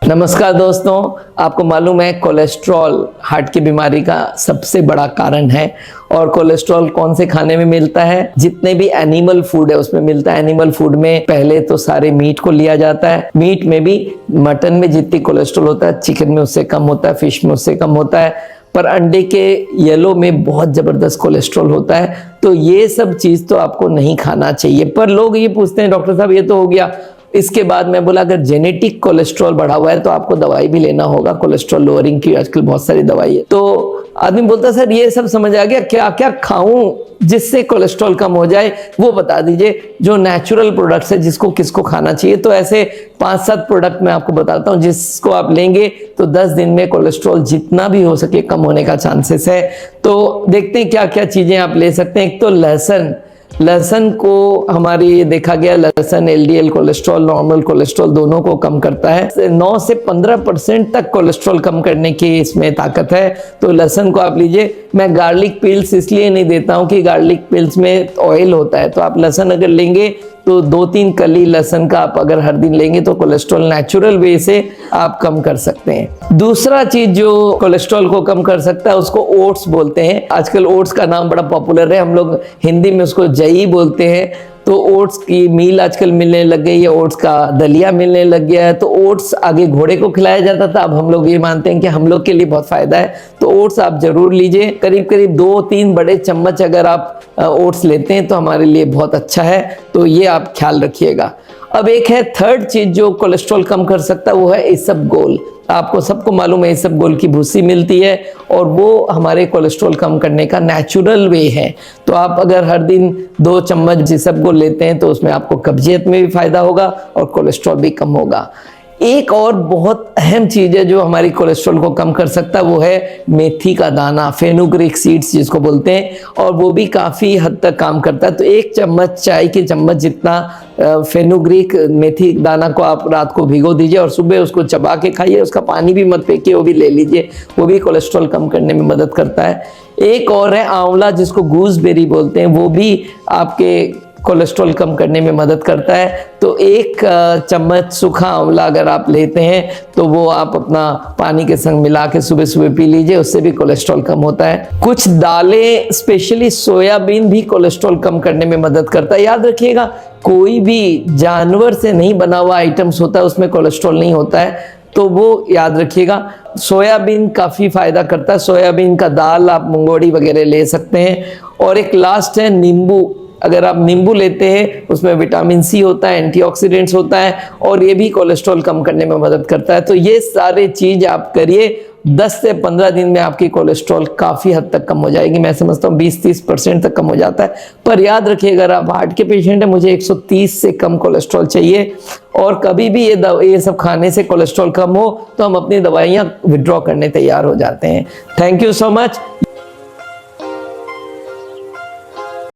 नमस्कार दोस्तों, आपको मालूम है कोलेस्ट्रॉल हार्ट की बीमारी का सबसे बड़ा कारण है। और कोलेस्ट्रॉल कौन से खाने में मिलता है? जितने भी एनिमल फूड है उसमें मिलता है। एनिमल फूड में पहले तो सारे मीट को लिया जाता है। मीट में भी मटन में जितनी कोलेस्ट्रॉल होता है, चिकन में उससे कम होता है, फिश में उससे कम होता है, पर अंडे के येलो में बहुत जबरदस्त कोलेस्ट्रॉल होता है। तो ये सब चीज तो आपको नहीं खाना चाहिए। पर लोग ये पूछते हैं, डॉक्टर साहब ये तो हो गया, इसके बाद मैं बोला अगर जेनेटिक कोलेस्ट्रॉल बढ़ा हुआ है तो आपको दवाई भी लेना होगा। कोलेस्ट्रॉल लोअरिंग की आजकल बहुत सारी दवाई है। तो आदमी बोलता है सर ये सब समझ आ गया, क्या क्या खाऊं जिससे कोलेस्ट्रॉल कम हो जाए, वो बता दीजिए। जो नेचुरल प्रोडक्ट्स है जिसको किसको खाना चाहिए, तो ऐसे 5-7 प्रोडक्ट मैं आपको बताता हूं जिसको आप लेंगे तो 10 दिन में कोलेस्ट्रॉल जितना भी हो सके कम होने का चांसेस है। तो देखते हैं क्या क्या चीजें आप ले सकते हैं। एक तो लहसुन। लहसुन को हमारी देखा गया, लहसुन एलडीएल कोलेस्ट्रॉल, नॉर्मल कोलेस्ट्रॉल दोनों को कम करता है। 9 से 15% तक कोलेस्ट्रॉल कम करने की इसमें ताकत है। तो लहसुन को आप लीजिए। मैं गार्लिक पिल्स इसलिए नहीं देता हूं कि गार्लिक पिल्स में ऑयल होता है। तो आप लहसुन अगर लेंगे तो 2-3 कली लहसुन का आप अगर हर दिन लेंगे तो कोलेस्ट्रॉल नेचुरल वे से आप कम कर सकते हैं। दूसरा चीज जो कोलेस्ट्रॉल को कम कर सकता है उसको ओट्स बोलते हैं। आजकल ओट्स का नाम बड़ा पॉपुलर है, हम लोग हिंदी में उसको जई बोलते हैं। तो ओट्स की मील आजकल मिलने लग गई है, ओट्स का दलिया मिलने लग गया है। तो ओट्स आगे घोड़े को खिलाया जाता था, अब हम लोग ये मानते हैं कि हम लोग के लिए बहुत फायदा है। तो ओट्स आप जरूर लीजिए। करीब करीब 2-3 बड़े चम्मच अगर आप ओट्स लेते हैं तो हमारे लिए बहुत अच्छा है। तो ये आप ख्याल रखिएगा। अब एक है थर्ड चीज जो कोलेस्ट्रॉल कम कर सकता है, वो है इसबगोल। आपको सबको मालूम है इसबगोल की भूसी मिलती है और वो हमारे कोलेस्ट्रॉल कम करने का नेचुरल वे है। तो आप अगर हर दिन 2 चम्मच इसबगोल लेते हैं तो उसमें आपको कब्जियत में भी फायदा होगा और कोलेस्ट्रॉल भी कम होगा। एक और बहुत अहम चीज है जो हमारी कोलेस्ट्रॉल को कम कर सकता है, वो है मेथी का दाना, फेनुग्रीक सीड्स जिसको बोलते हैं, और वो भी काफी हद तक काम करता है। तो 1 चम्मच चाय के चम्मच जितना फेनुग्रीक मेथी दाना को आप रात को भिगो दीजिए और सुबह उसको चबा के खाइए। उसका पानी भी मत फेंकिए, वो भी ले लीजिए, वो भी कोलेस्ट्रॉल कम करने में मदद करता है। एक और है आंवला जिसको गूसबेरी बोलते हैं, वो भी आपके कोलेस्ट्रॉल कम करने में मदद करता है। तो 1 चम्मच सूखा आंवला अगर आप लेते हैं तो वो आप अपना पानी के संग मिला के सुबह सुबह पी लीजिए, उससे भी कोलेस्ट्रॉल कम होता है। कुछ दालें स्पेशली सोयाबीन भी कोलेस्ट्रॉल कम करने में मदद करता है। याद रखिएगा, कोई भी जानवर से नहीं बना हुआ आइटम्स होता है उसमें कोलेस्ट्रॉल नहीं होता है, तो वो याद रखिएगा। सोयाबीन काफ़ी फायदा करता है। सोयाबीन का दाल आप मुंगोड़ी वगैरह ले सकते हैं। और एक लास्ट है नींबू। अगर आप नींबू लेते हैं उसमें विटामिन सी होता है, एंटीऑक्सीडेंट्स होता है और ये भी कोलेस्ट्रॉल कम करने में मदद करता है। तो ये सारे चीज आप करिए, 10 से 15 दिन में आपकी कोलेस्ट्रॉल काफ़ी हद तक कम हो जाएगी। मैं समझता हूँ 20-30% तक कम हो जाता है। पर याद रखिए, अगर आप हार्ट के पेशेंट हैं, मुझे 130 से कम कोलेस्ट्रॉल चाहिए। और कभी भी ये सब खाने से कोलेस्ट्रॉल कम हो तो हम अपनी दवाइयाँ विड्रॉ करने तैयार हो जाते हैं। Thank you so much.